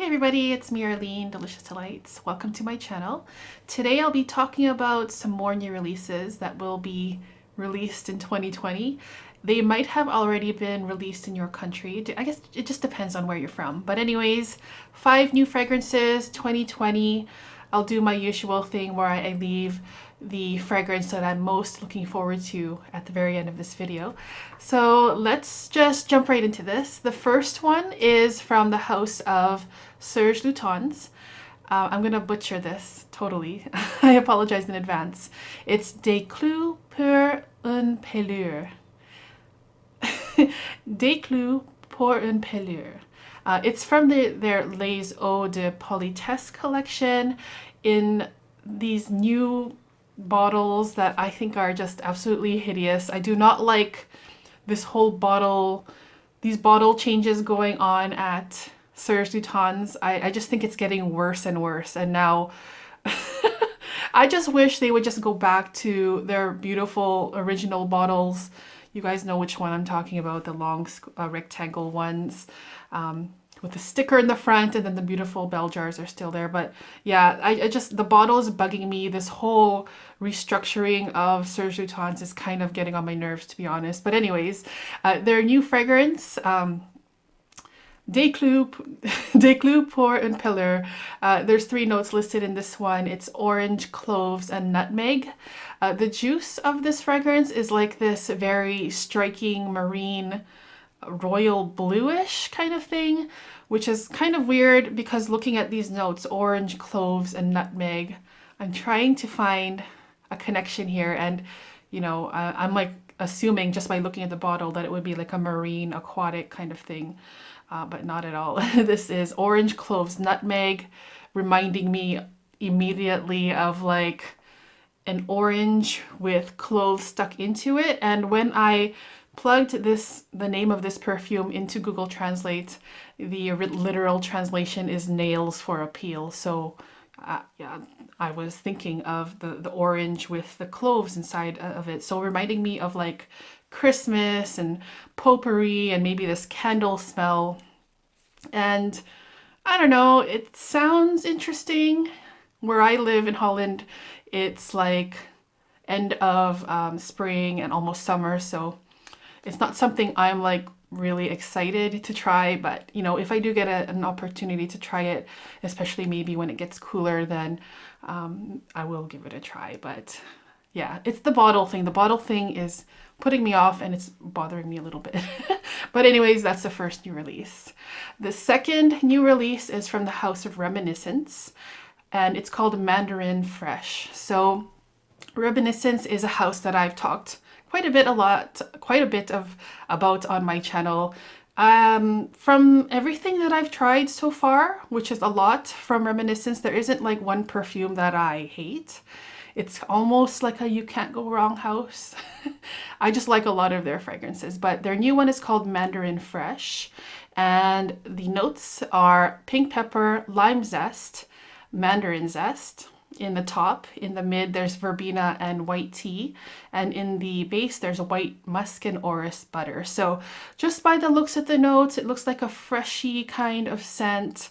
Hey everybody, it's me Arlene, Delicious Delights. Welcome to my channel. Today I'll be talking about some more new releases that will be released in 2020. They might have already been released in your country. I guess it just depends on where you're from. But anyways, 5 new fragrances, 2020. I'll do my usual thing where I leave the fragrance that I'm most looking forward to at the very end of this video. So let's just jump right into this. The first one is from the house of Serge Lutens. I'm gonna butcher this totally. I apologize in advance. It's Des Clous pour une Pelure. Des Clous pour une Pelure. It's from their Les Eaux de Politesse collection in these new bottles that I think are just absolutely hideous. I do not like this whole these bottle changes going on at Serge Lutens. I just think it's getting worse and worse, and now I just wish they would just go back to their beautiful original bottles. You guys know which one I'm talking about, the long rectangle ones. With the sticker in the front, and then the beautiful bell jars are still there. But yeah, I just, the bottle is bugging me. This whole restructuring of Serge Lutens is kind of getting on my nerves, to be honest. But anyways, their new fragrance, Des Clous pour une Pelure. There's 3 notes listed in this one. It's orange, cloves, and nutmeg. The juice of this fragrance is like this very striking marine royal bluish kind of thing, which is kind of weird because looking at these notes, orange, cloves, and nutmeg, I'm trying to find a connection here, and you know, I'm like assuming just by looking at the bottle that it would be like a marine aquatic kind of thing, but not at all. This is orange, cloves, nutmeg, reminding me immediately of like an orange with cloves stuck into it. And when I plugged the name of this perfume into Google Translate, the literal translation is nails for a peel. So yeah, I was thinking of the orange with the cloves inside of it. So reminding me of like Christmas and potpourri and maybe this candle smell. And I don't know, it sounds interesting. Where I live in Holland, it's like end of spring and almost summer. So it's not something I'm like really excited to try, but you know, if I do get an opportunity to try it, especially maybe when it gets cooler, then I will give it a try. But yeah, it's the bottle thing. The bottle thing is putting me off and it's bothering me a little bit. But anyways, that's the first new release. The second new release is from the house of Reminiscence, and it's called Mandarin Fresh. So Reminiscence is a house that I've talked quite a bit about on my channel. From everything that I've tried so far, which is a lot from Reminiscence, there isn't like one perfume that I hate. It's almost like a you can't go wrong house. I just like a lot of their fragrances, but their new one is called Mandarin Fresh, and the notes are pink pepper, lime zest, mandarin zest. In the top, in the mid, there's verbena and white tea, and in the base, there's a white musk and orris butter. So just by the looks at the notes, it looks like a freshy kind of scent.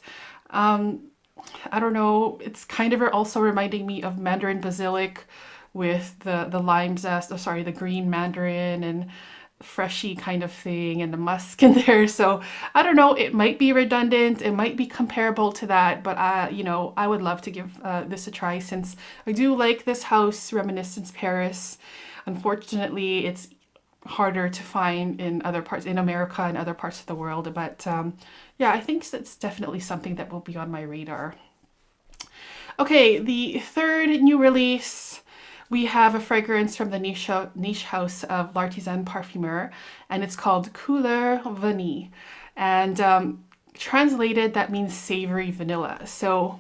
I don't know, it's kind of also reminding me of Mandarin basilic with the lime zest, the green mandarin and freshy kind of thing, and the musk in there. So I don't know, it might be redundant, it might be comparable to that, but you know, I would love to give this a try since I do like this house, Reminiscence Paris. Unfortunately, it's harder to find in other parts, in America and other parts of the world, but yeah, I think it's definitely something that will be on my radar. Okay, the third new release, we have a fragrance from the niche house of L'Artisan Parfumeur, and it's called Couleur Vanille. And translated, that means savory vanilla. So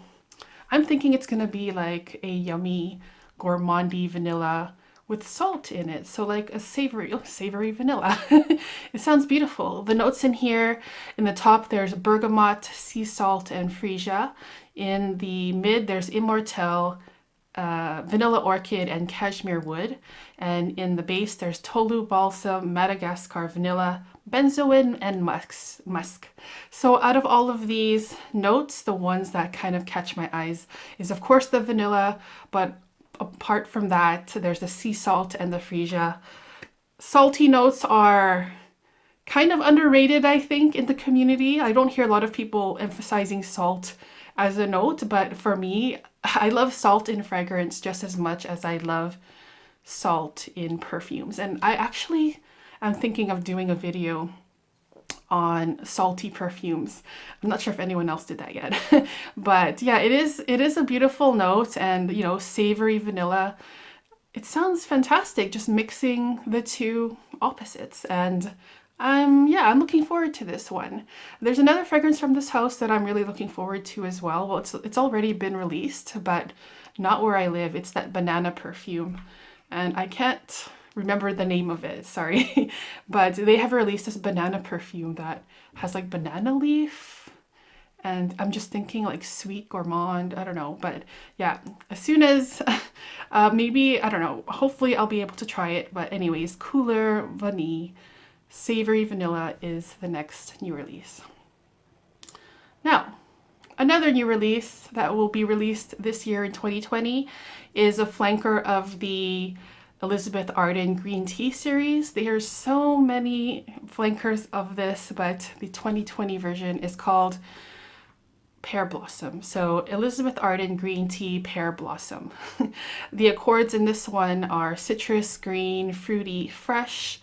I'm thinking it's gonna be like a yummy, gourmandy vanilla with salt in it. So like a savory vanilla. It sounds beautiful. The notes in here, in the top, there's bergamot, sea salt, and freesia. In the mid, there's immortelle, vanilla orchid, and cashmere wood. And in the base, there's tolu balsam, Madagascar vanilla, benzoin, and musk. So out of all of these notes, the ones that kind of catch my eyes is of course the vanilla, but apart from that, there's the sea salt and the freesia. Salty notes are kind of underrated, I think, in the community. I don't hear a lot of people emphasizing salt as a note, but for me, I love salt in fragrance just as much as I love salt in perfumes. And I actually am thinking of doing a video on salty perfumes. I'm not sure if anyone else did that yet, but yeah, it is a beautiful note, and you know, savory vanilla. It sounds fantastic, just mixing the two opposites, and I'm looking forward to this one. There's another fragrance from this house that I'm really looking forward to as well. Well, it's already been released, but not where I live. It's that banana perfume, and I can't remember the name of it, sorry. But they have released this banana perfume that has like banana leaf, and I'm just thinking like sweet gourmand, I don't know. But yeah, as soon as maybe, I don't know, hopefully I'll be able to try it. But anyways, Couleur Vanille Savory Vanilla is the next new release. Now, another new release that will be released this year in 2020 is a flanker of the Elizabeth Arden green tea series. There's so many flankers of this, but the 2020 version is called Pear Blossom. So Elizabeth Arden green tea Pear Blossom. The accords in this one are citrus, green, fruity, fresh.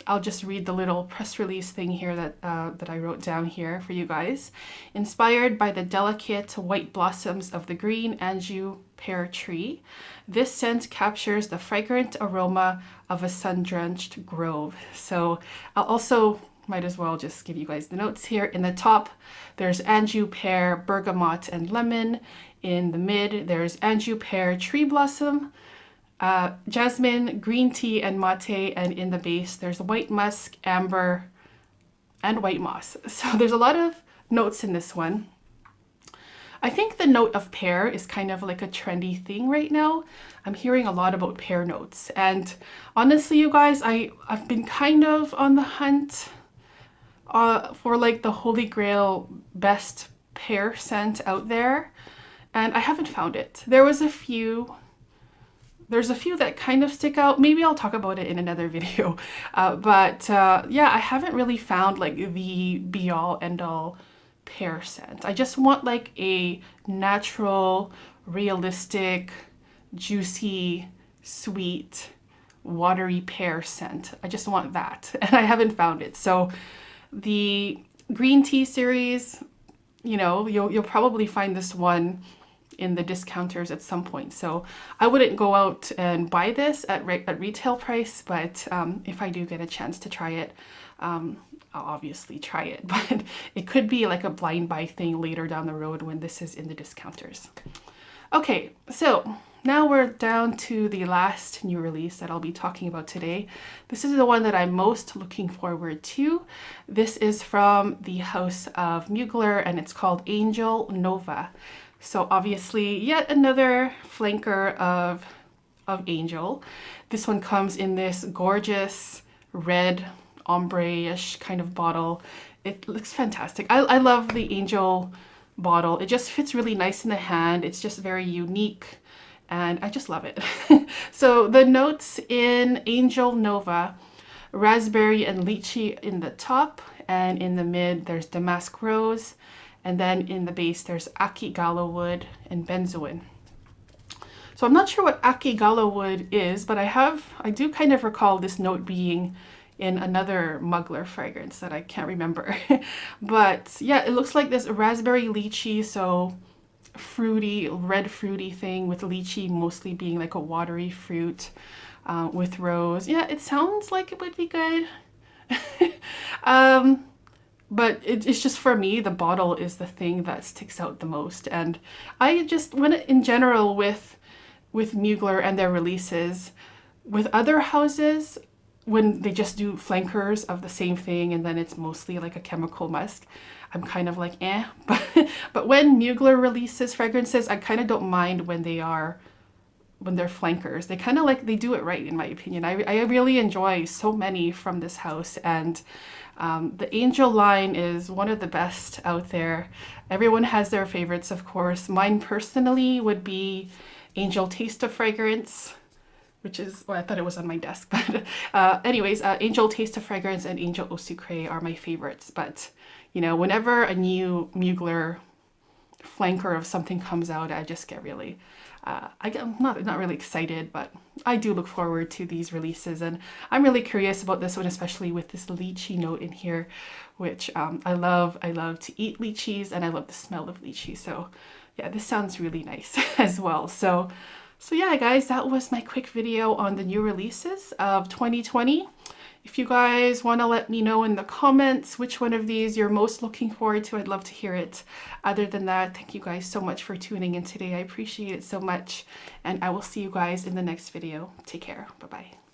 I'll just read the little press release thing here that I wrote down here for you guys. Inspired by the delicate white blossoms of the green Anjou pear tree, this scent captures the fragrant aroma of a sun-drenched grove. So I'll also might as well just give you guys the notes here. In the top, there's Anjou pear, bergamot, and lemon. In the mid, there's Anjou pear, tree blossom, jasmine, green tea, and mate, and in the base there's white musk, amber, and white moss. So there's a lot of notes in this one. I think the note of pear is kind of like a trendy thing right now. I'm hearing a lot about pear notes, and honestly, you guys, I've been kind of on the hunt for like the holy grail best pear scent out there, and I haven't found it. There's a few that kind of stick out. Maybe I'll talk about it in another video. Yeah, I haven't really found like the be all end all pear scent. I just want like a natural, realistic, juicy, sweet, watery pear scent. I just want that, and I haven't found it. So the green tea series, you know, you'll probably find this one in the discounters at some point. So I wouldn't go out and buy this at retail price, but if I do get a chance to try it, I'll obviously try it. But it could be like a blind buy thing later down the road when this is in the discounters. Okay, so now we're down to the last new release that I'll be talking about today. This is the one that I'm most looking forward to. This is from the house of Mugler, and it's called Angel Nova. So obviously yet another flanker of Angel. This one comes in this gorgeous red ombre-ish kind of bottle. It looks fantastic. I love the Angel bottle. It just fits really nice in the hand. It's just very unique, and I just love it. So the notes in Angel Nova: raspberry and lychee in the top, and in the mid there's damask rose, and then in the base there's akigala wood and benzoin. So I'm not sure what akigala wood is, but I do kind of recall this note being in another Mugler fragrance that I can't remember. But yeah, it looks like this raspberry lychee, so fruity, red fruity thing, with lychee mostly being like a watery fruit, with rose. Yeah, it sounds like it would be good. But it's just, for me, the bottle is the thing that sticks out the most. And I just, in general with Mugler and their releases, with other houses, when they just do flankers of the same thing and then it's mostly like a chemical musk, I'm kind of like, eh. But when Mugler releases fragrances, I kind of don't mind when they are when they're flankers. They kind of like, they do it right in my opinion. I really enjoy so many from this house, and the Angel line is one of the best out there. Everyone has their favorites, of course. Mine personally would be Angel Taste of Fragrance, which is, well, I thought it was on my desk, but anyways, Angel Taste of Fragrance and Angel Au Sucré are my favorites. But, you know, whenever a new Mugler flanker of something comes out, I just get really, I'm not really excited, but I do look forward to these releases, and I'm really curious about this one, especially with this lychee note in here, which I love. I love to eat lychees, and I love the smell of lychee. So yeah, this sounds really nice as well. So yeah, guys, that was my quick video on the new releases of 2020. If you guys want to let me know in the comments which one of these you're most looking forward to, I'd love to hear it. Other than that, thank you guys so much for tuning in today. I appreciate it so much, and I will see you guys in the next video. Take care. Bye-bye.